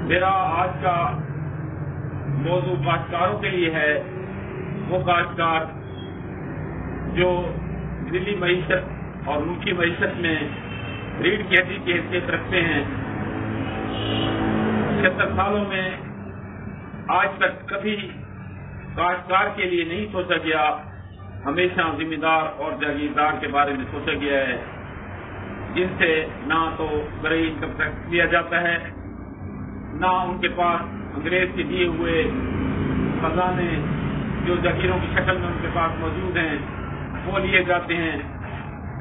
میرا آج کا موضوع کاشتکاروں کے لیے ہے، وہ کاشتکار جو ذیلی معیشت اور ملکی معیشت میں ریڑھ کی ہڈی کی حیثیت رکھتے ہیں۔ 76 سالوں میں آج تک کبھی کاشتکار کے لیے نہیں سوچا گیا، ہمیشہ ذمہ دار اور جاگیردار کے بارے میں سوچا گیا ہے، جن سے نہ تو زرعی انکم ٹیکس لیا جاتا ہے، نہ ان کے پاس انگریز کے دیے ہوئے خزانے جو جگیروں کی شکل میں ان کے پاس موجود ہیں وہ لیے جاتے ہیں۔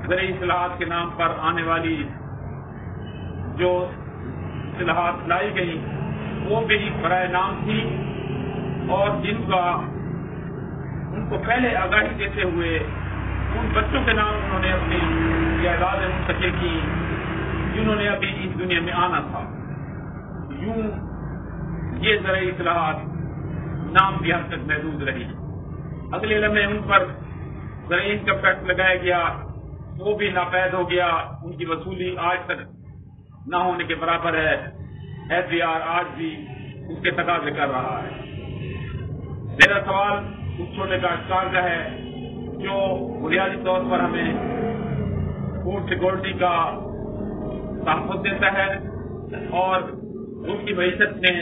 زرعی اصلاحات کے نام پر آنے والی جو اصلاحات لائی گئی وہ بھی برائے نام تھی، اور جن کا ان کو پہلے آگاہی دیتے ہوئے ان بچوں کے نام انہوں نے اپنی جائیدادیں منتقل کی جنہوں نے ابھی اس دنیا میں آنا تھا۔ یوں یہ زرعی اصلاحات نام کی حد تک محدود رہی۔ اگلے لمحے ان پر زرعی انکم ٹیکس لگایا گیا، وہ بھی ناپید ہو گیا، ان کی وصولی آج تک نہ ہونے کے برابر ہے۔ ایف.بی.آر آج بھی اس کے تقاضے کر رہا ہے۔ میرا سوال اس چھوٹے کاشتکار کا ہے جو بنیادی طور پر ہمیں فوڈ سیکورٹی کا تحفظ دیتا ہے، اور ان کی معیشت میں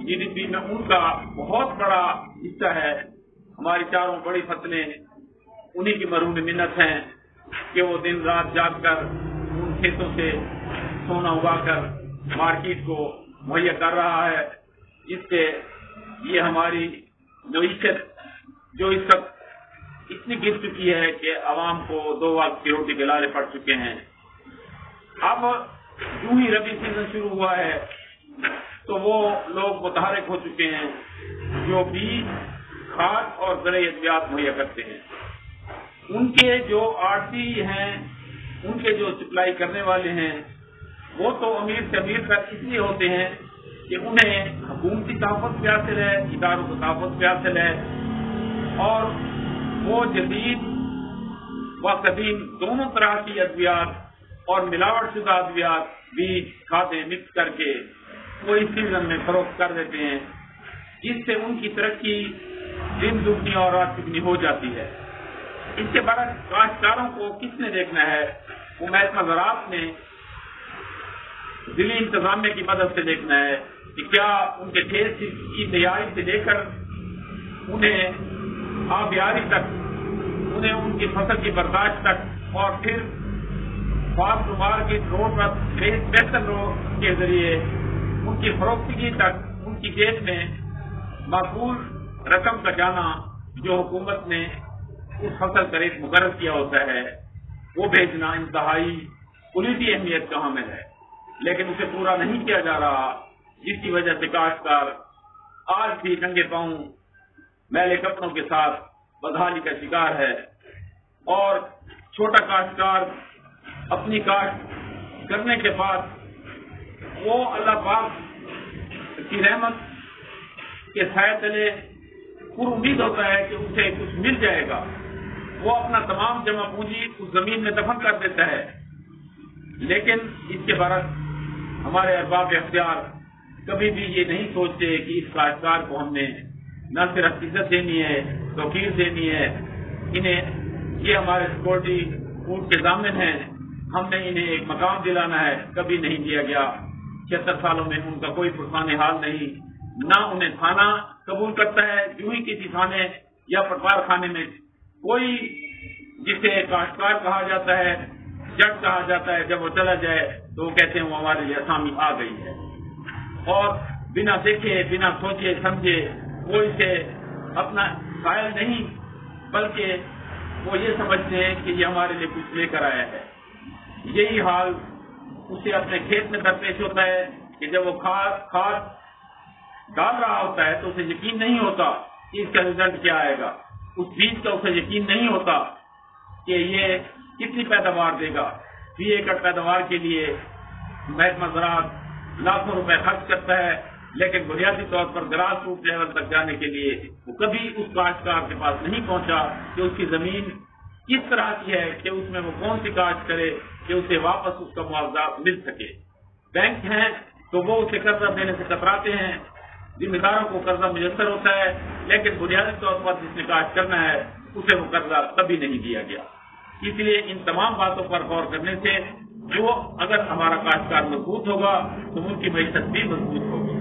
GDP میں ان کا بہت بڑا حصہ ہے۔ ہماری چاروں بڑی فصلیں انہی کی مرہون منت ہیں کہ وہ دن رات جاگ کر ان کھیتوں سے سونا اگا کر مارکیٹ کو مہیا کر رہا ہے، جس سے یہ ہماری معیشت جو اس وقت اتنی گر چکی ہے کہ عوام کو 2 وقت کی روٹی کے لالے پڑ چکے ہیں۔ اب یوں ہی ربی سیزن شروع ہوا ہے تو وہ لوگ متحرک ہو چکے ہیں جو بیج، کھاد اور زرعی ادویات مہیا کرتے ہیں۔ ان کے جو آڑتی ہیں، ان کے جو سپلائی کرنے والے ہیں، وہ تو امیر سے امیر تک اس لیے ہوتے ہیں کہ انہیں حکومتی تحفظ بھی حاصل ہے، اداروں کو تحفظ بھی حاصل ہے، اور وہ جدید و قدیم دونوں طرح کی ادویات اور ملاوٹ شدہ ادویات بیج، کھادیں مکس کر کے وہ اس سیزن میں فروخت کر دیتے ہیں، جس سے ان کی ترقی دن دگنی اور رات دگنی ہو جاتی ہے۔ اس کے برعکس کاشتکاروں کو کس نے دیکھنا ہے؟ وہ محکمہ زراعت نے ضلعی انتظامیہ کی مدد سے دیکھنا ہے کہ کیا ان کے کھیت کی تیاری سے لے کر انہیں آبیاری تک، انہیں ان کی فصل کی برداشت تک، اور پھر فارم ٹو مارکیٹ روڈ پر بہتر روڈ کے ذریعے ان کی فروختگی تک ان کی جیب میں معقول رقم کا جانا جو حکومت نے اس فصل کا ریٹ مقرر کیا ہوتا ہے وہ بھیجنا انتہائی کلیدی اہمیت کا حامل ہے، لیکن اسے پورا نہیں کیا جا رہا، جس کی وجہ سے کاشتکار آج بھی ننگے پاؤں میلے کپڑوں کے ساتھ بدحالی کا شکار ہے، اور چھوٹا کاشتکار اپنی کاشت کرنے کے بعد وہ اللہ پاک کی رحمت کے سائے تلے پر امید ہوتا ہے کہ اسے کچھ مل جائے گا، وہ اپنا تمام جمع پونجی اس زمین میں دفن کر دیتا ہے۔ لیکن اس کے برعکس ہمارے ارباب اختیار کبھی بھی یہ نہیں سوچتے کہ اس کاشتکار کو ہم نے نہ صرف عزت دینی ہے، توقیر دینی ہے، انہیں یہ ہمارے سیکورٹی فوڈ کے ضامن ہیں، ہم نے انہیں ایک مقام دلانا ہے، کبھی نہیں دیا گیا۔ 76 سالوں میں ان کا کوئی پرسان حال نہیں، نہ انہیں تھانہ قبول کرتا ہے، یوں ہی کسی تھانے یا پٹوار خانے میں کوئی جسے کاشتکار کہا جاتا ہے، جج کہا جاتا ہے، جب وہ چلا جائے تو وہ کہتے ہیں وہ ہمارے لیے اسامی آ گئی ہے، اور بنا دیکھے بنا سوچے سمجھے وہ اسے اپنا قائل نہیں بلکہ وہ یہ سمجھتے ہیں کہ یہ ہمارے لیے کچھ لے کر آیا ہے۔ یہی حال اسے اپنے کھیت میں درپیش ہوتا ہے کہ جب وہ کھاد ڈال رہا ہوتا ہے تو اسے یقین نہیں ہوتا کہ اس کا رزلٹ کیا آئے گا، اس بیج کا اسے یقین نہیں ہوتا کہ یہ کتنی پیداوار دے گا۔ 20 ایکڑ پیداوار کے لیے محکمہ زراعت لاکھوں روپے خرچ کرتا ہے، لیکن بنیادی طور پر گراس روٹ لیول تک جانے کے لیے وہ کبھی اس کاشتکار کے پاس نہیں پہنچا کہ اس کی زمین کس طرح کی ہے کہ اس میں وہ کون سی کاشت کرے کہ اسے واپس اس کا معاوضہ مل سکے۔ بینک ہیں تو وہ اسے قرضہ دینے سے کتراتے ہیں. ذمہ داروں کو قرضہ میسر ہوتا ہے، لیکن بنیادی طور پر جس نے کاشت کرنا ہے اسے وہ قرضہ کبھی نہیں دیا گیا. اس لیے ان تمام باتوں پر غور کرنے سے جو اگر ہمارا کاشتکار مضبوط ہوگا تو ان کی معیشت بھی مضبوط ہوگی.